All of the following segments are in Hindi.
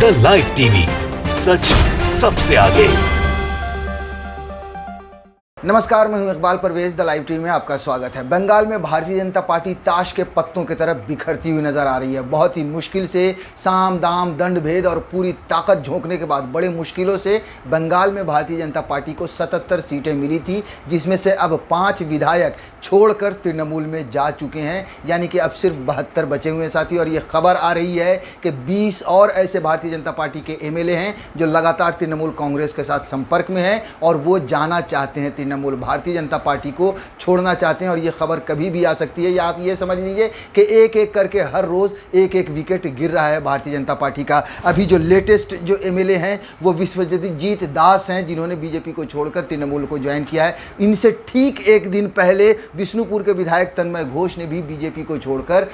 द लाइव टीवी, सच सबसे आगे। नमस्कार, मैं हूं Iqbal Parvez. The live TV में आपका स्वागत है। बंगाल में भारतीय जनता पार्टी ताश के पत्तों की तरफ बिखरती हुई नजर आ रही है। बहुत ही मुश्किल से साम दाम दंड भेद और पूरी ताकत झोंकने के बाद बड़े मुश्किलों से बंगाल में भारतीय जनता पार्टी को 77 सीटें मिली थी, जिसमें से अब 5 विधायक छोड़कर तृणमूल में जा चुके हैं, यानी कि अब सिर्फ 72 बचे हुए हैं साथी। और ये खबर आ रही है कि 20 और ऐसे भारतीय जनता पार्टी के एमएलए हैं जो लगातार तृणमूल कांग्रेस के साथ संपर्क में हैं और वो जाना चाहते हैं, तृणमूल भारतीय जनता पार्टी को छोड़ना चाहते हैं। और ये खबर कभी भी आ सकती है, या आप ये समझ लीजिए कि एक एक करके हर रोज एक एक विकेट गिर रहा है भारतीय जनता पार्टी का। अभी जो लेटेस्ट जो एमएलए हैं वो विश्वजीत दास हैं, जिन्होंने बीजेपी को छोड़कर तृणमूल को ज्वाइन किया है। इनसे ठीक एक दिन पहले बिष्णुपुर के विधायक तन्मय घोष ने भी बीजेपी को छोड़कर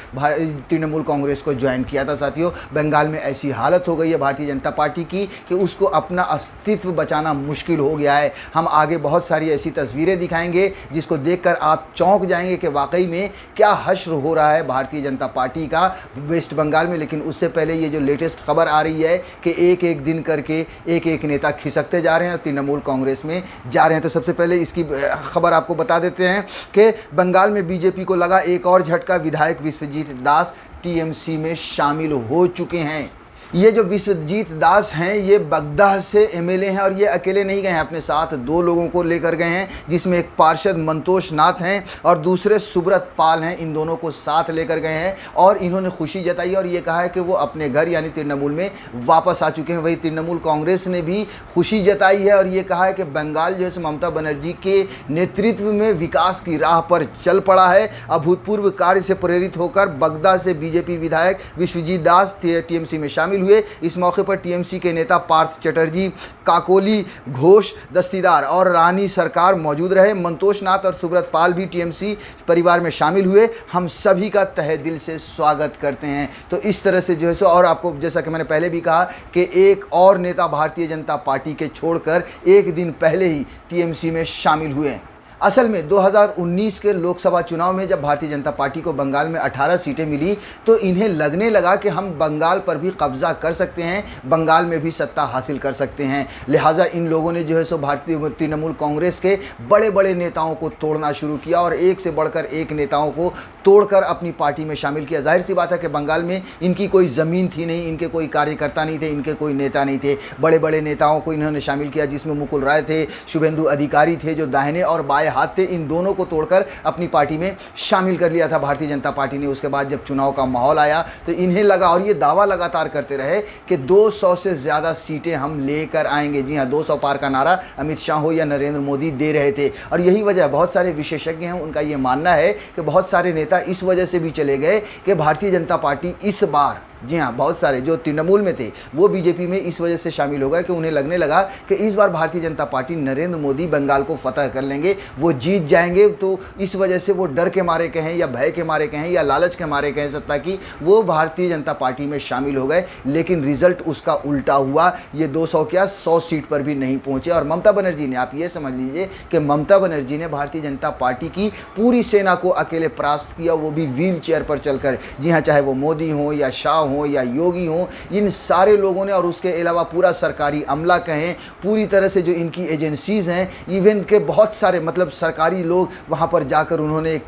तृणमूल कांग्रेस को ज्वाइन किया था। साथियों, बंगाल में ऐसी हालत हो गई है भारतीय जनता पार्टी की कि उसको अपना अस्तित्व बचाना मुश्किल हो गया है। हम आगे बहुत सारी ऐसी तस्वीरें दिखाएंगे जिसको देखकर आप चौंक जाएंगे कि वाकई में क्या हश्र हो रहा है भारतीय जनता पार्टी का वेस्ट बंगाल में। लेकिन उससे पहले ये जो लेटेस्ट खबर आ रही है कि एक एक दिन करके एक एक नेता खिसकते जा रहे हैं और तृणमूल कांग्रेस में जा रहे हैं। तो सबसे पहले इसकी खबर आपको बता देते हैं कि बंगाल में बीजेपी को लगा एक और झटका। विधायक विश्वजीत दास टीएमसी में शामिल हो चुके हैं। ये जो विश्वजीत दास हैं ये बगदाह से एमएलए हैं और ये अकेले नहीं गए हैं, अपने साथ 2 लोगों को लेकर गए हैं, जिसमें एक पार्षद मंतोष नाथ हैं और दूसरे सुब्रत पाल हैं। इन दोनों को साथ लेकर गए हैं और इन्होंने खुशी जताई और ये कहा है कि वो अपने घर यानी तृणमूल में वापस आ चुके हैं। वही तृणमूल कांग्रेस ने भी खुशी जताई है और ये कहा है कि बंगाल जो है ममता बनर्जी के नेतृत्व में विकास की राह पर चल पड़ा है। अभूतपूर्व कार्य से प्रेरित होकर बगदाह से बीजेपी विधायक विश्वजीत दास टीएमसी में शामिल हुए। इस मौके पर टीएमसी के नेता पार्थ चटर्जी, काकोली घोष, दस्तीदार और रानी सरकार मौजूद रहे। मंतोष नाथ और सुब्रत पाल भी टीएमसी परिवार में शामिल हुए। हम सभी का तहे दिल से स्वागत करते हैं। तो इस तरह से जो है सो, और आपको जैसा कि मैंने पहले भी कहा कि एक और नेता भारतीय जनता पार्टी के छोड़कर एक दिन पहले ही टीएमसी में शामिल हुए। असल में 2019 के लोकसभा चुनाव में जब भारतीय जनता पार्टी को बंगाल में 18 सीटें मिली तो इन्हें लगने लगा कि हम बंगाल पर भी कब्जा कर सकते हैं, बंगाल में भी सत्ता हासिल कर सकते हैं। लिहाजा इन लोगों ने जो है सो भारतीय तृणमूल कांग्रेस के बड़े बड़े नेताओं को तोड़ना शुरू किया और एक से बढ़कर एक नेताओं को तोड़कर अपनी पार्टी में शामिल किया। जाहिर सी बात है कि बंगाल में इनकी कोई ज़मीन थी नहीं, इनके कोई कार्यकर्ता नहीं थे, इनके कोई नेता नहीं थे। बड़े बड़े नेताओं को इन्होंने शामिल किया, जिसमें मुकुल राय थे, शुभेंदु अधिकारी थे जो दाहिने और बाएं हाथ थे। इन दोनों को तोड़कर अपनी पार्टी में शामिल कर लिया था भारतीय जनता पार्टी ने। उसके बाद जब चुनाव का माहौल आया तो इन्हें लगा, और ये दावा लगातार करते रहे कि 200 से ज़्यादा सीटें हम लेकर आएंगे। जी हाँ, 200 पार का नारा अमित शाह हो या नरेंद्र मोदी दे रहे थे। और यही वजह, बहुत सारे विशेषज्ञ हैं उनका ये मानना है कि बहुत सारे नेता इस वजह से भी चले गए कि भारतीय जनता पार्टी इस बार, जी हाँ, बहुत सारे जो तृणमूल में थे वो बीजेपी में इस वजह से शामिल हो गए कि उन्हें लगने लगा कि इस बार भारतीय जनता पार्टी, नरेंद्र मोदी बंगाल को फतह कर लेंगे, वो जीत जाएंगे। तो इस वजह से वो डर के मारे कहें या भय के मारे कहें या लालच के मारे कहें सत्ता की, वो भारतीय जनता पार्टी में शामिल हो गए। लेकिन रिजल्ट उसका उल्टा हुआ। ये 200 क्या 100 सीट पर भी नहीं पहुंचे। और ममता बनर्जी ने, आप ये समझ लीजिए कि ममता बनर्जी ने भारतीय जनता पार्टी की पूरी सेना को अकेले परास्त किया, वो भी व्हील चेयर पर चलकर। जी हाँ, चाहे वो मोदी हो या शाह हो या योगी हो, इन सारे लोगों ने, और उसके अलावा पूरा सरकारी अमला कहें, पूरी तरह से जो इनकी एजेंसीज हैं, इवन के बहुत सारे मतलब सरकारी लोग वहां पर जाकर उन्होंने एक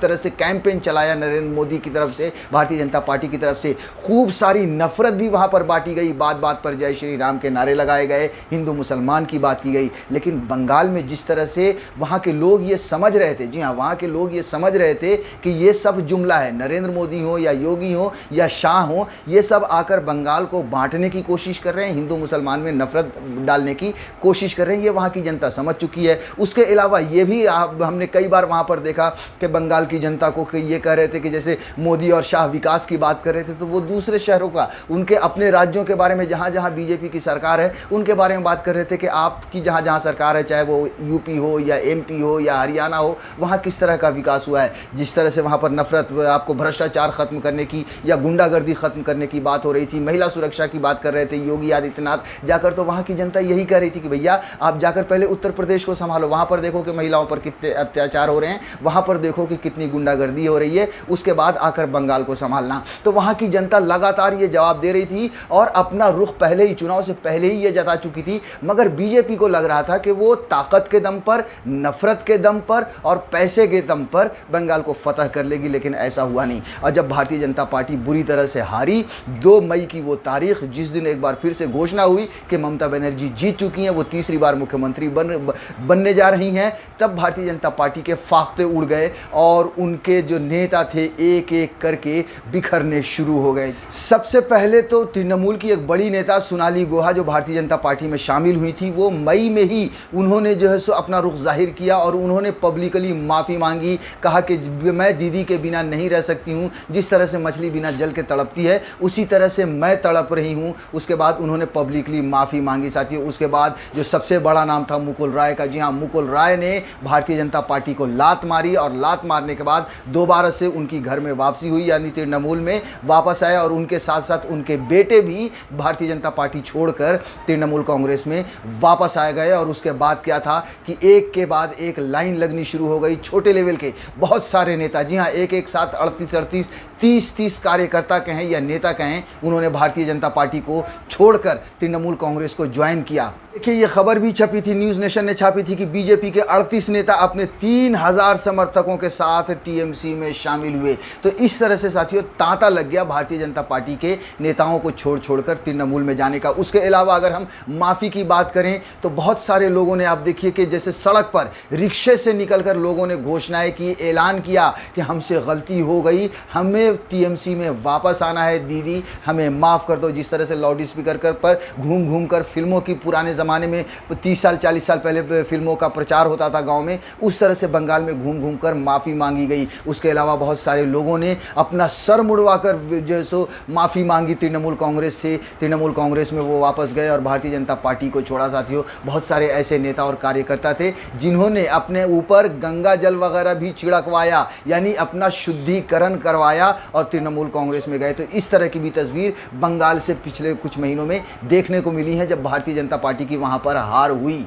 तरह से कैंपेन चलाया नरेंद्र मोदी की तरफ से, भारतीय जनता पार्टी की तरफ से। खूब सारी नफरत भी वहां पर बांटी गई, बात बात पर जय श्री राम के नारे लगाए गए, हिंदू मुसलमान की बात की गई। लेकिन बंगाल में जिस तरह से वहां के लोग ये समझ रहे थे, जी हाँ, वहां के लोग ये समझ रहे थे कि ये सब जुमला है, नरेंद्र मोदी हो या योगी हो या शाह हो, ये सब आकर बंगाल को बांटने की कोशिश कर रहे हैं, हिंदू मुसलमान में नफरत डालने की कोशिश कर रहे हैं। ये वहाँ की जनता समझ चुकी है। उसके अलावा ये भी हमने कई बार वहाँ पर देखा कि बंगाल की जनता को ये कह रहे थे कि जैसे मोदी और शाह विकास की बात कर रहे थे तो वो दूसरे शहरों का, उनके अपने राज्यों के बारे में, जहाँ जहाँ बीजेपी की सरकार है उनके बारे में बात कर रहे थे कि आपकी जहाँ जहाँ सरकार है, चाहे वो यूपी हो या एमपी हो या हरियाणा हो, वहाँ किस तरह का विकास हुआ है। जिस तरह से वहाँ पर नफरत, आपको भ्रष्टाचार खत्म करने की या गुंडागर्दी खत्म करने की बात हो रही थी, महिला सुरक्षा की बात कर रहे थे योगी आदित्यनाथ जाकर, तो वहाँ की जनता यही कह रही थी कि भैया आप जाकर पहले उत्तर प्रदेश को संभालो, वहाँ पर देखो कि महिलाओं पर कितने अत्याचार हो रहे हैं, वहाँ पर देखो देखो कि कितनी गुंडागर्दी हो रही है, उसके बाद आकर बंगाल को संभालना। तो वहाँ की जनता लगातार ये जवाब दे रही थी और अपना रुख पहले ही, चुनाव से पहले ही ये जता चुकी थी। मगर बीजेपी को लग रहा था कि वो ताकत के दम पर, नफरत के दम पर और पैसे के दम पर बंगाल को फतह कर लेगी, लेकिन ऐसा हुआ नहीं। और जब भारतीय जनता पार्टी बुरी तरह से हारी, 2 मई की वो तारीख जिस दिन एक बार फिर से घोषणा हुई कि ममता बनर्जी जीत चुकी हैं, वो तीसरी बार मुख्यमंत्री बनने जा रही हैं, तब भारतीय जनता पार्टी के फाख्ते उड़ गए और उनके जो नेता थे एक एक करके बिखरने शुरू हो गए। सबसे पहले तो तृणमूल की एक बड़ी नेता सोनाली गुहा जो भारतीय जनता पार्टी में शामिल हुई थी, वो मई में ही उन्होंने जो है सो अपना रुख जाहिर किया और उन्होंने पब्लिकली माफ़ी मांगी, कहा कि मैं दीदी के बिना नहीं रह सकती हूँ, जिस तरह से मछली बिना जल के तड़पती है उसी तरह से मैं तड़प रही हूँ। उसके बाद उन्होंने पब्लिकली माफ़ी मांगी साथियों। उसके बाद जो सबसे बड़ा नाम था मुकुल राय का, जी हाँ, मुकुल राय ने भारतीय जनता पार्टी को लात मारी और लात मारने के बाद दोबारा से उनकी घर में वापसी हुई, यानी तृणमूल में वापस आए और उनके साथ साथ उनके बेटे भी भारतीय जनता पार्टी छोड़कर तृणमूल कांग्रेस में वापस आ गए। और उसके बाद क्या था कि एक के बाद एक लाइन लगनी शुरू हो गई। छोटे लेवल के बहुत सारे नेता, जी हाँ, एक साथ 38 30 कार्यकर्ता कहें या नेता कहें, उन्होंने भारतीय जनता पार्टी को छोड़कर तृणमूल कांग्रेस को ज्वाइन किया। देखिए, ये खबर भी छपी थी, न्यूज़ नेशन ने छापी थी कि बीजेपी के 38 नेता अपने 3000 समर्थकों के साथ टीएमसी में शामिल हुए। तो इस तरह से साथियों तांता लग गया भारतीय जनता पार्टी के नेताओं को छोड़कर तृणमूल में जाने का। उसके अलावा अगर हम माफ़ी की बात करें तो बहुत सारे लोगों ने, आप देखिए कि जैसे सड़क पर रिक्शे से निकलकर लोगों ने घोषणाएं की, ऐलान किया कि हमसे गलती हो गई, हमें टीएमसी में वापस आना है, दीदी हमें माफ़ कर दो। जिस तरह से लाउड स्पीकर पर घूम कर फिल्मों की, पुराने ज़माने में 30 साल 40 साल पहले फिल्मों का प्रचार होता था गांव में, उस तरह से बंगाल में घूम कर माफ़ी मांगी गई। उसके अलावा बहुत सारे लोगों ने अपना सर मुड़वाकर जो सो माफ़ी मांगी तृणमूल कांग्रेस से। तृणमूल कांग्रेस में वो वापस गए और भारतीय जनता पार्टी को छोड़ा साथियों। बहुत सारे ऐसे नेता और कार्यकर्ता थे जिन्होंने अपने ऊपर गंगा जल वगैरह भी छिड़कवाया, यानी अपना शुद्धिकरण करवाया और तृणमूल कांग्रेस में गए। तो इस तरह की भी तस्वीर बंगाल से पिछले कुछ महीनों में देखने को मिली है जब भारतीय जनता पार्टी की वहाँ पर हार हुई।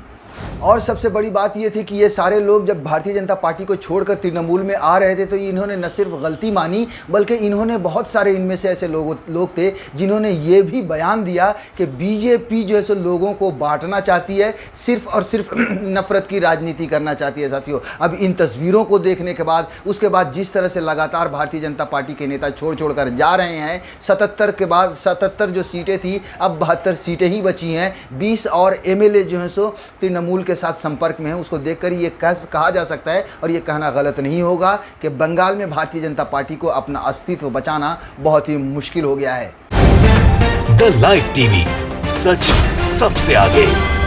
और सबसे बड़ी बात ये थी कि ये सारे लोग जब भारतीय जनता पार्टी को छोड़कर तृणमूल में आ रहे थे तो इन्होंने न सिर्फ गलती मानी, बल्कि इन्होंने, बहुत सारे इनमें से ऐसे लोग थे जिन्होंने ये भी बयान दिया कि बीजेपी जो है सो लोगों को बांटना चाहती है, सिर्फ और सिर्फ नफरत की राजनीति करना चाहती है साथियों। अब इन तस्वीरों को देखने के बाद, उसके बाद जिस तरह से लगातार भारतीय जनता पार्टी के नेता छोड़ कर जा रहे हैं, 77 के बाद 77 जो सीटें थी अब 72 सीटें ही बची हैं। 20 और एमएलए जो हैं सो तृणमूल के साथ संपर्क में है। उसको देखकर ये कहा जा सकता है और ये कहना गलत नहीं होगा कि बंगाल में भारतीय जनता पार्टी को अपना अस्तित्व बचाना बहुत ही मुश्किल हो गया है। द लाइव टीवी, सच सबसे आगे।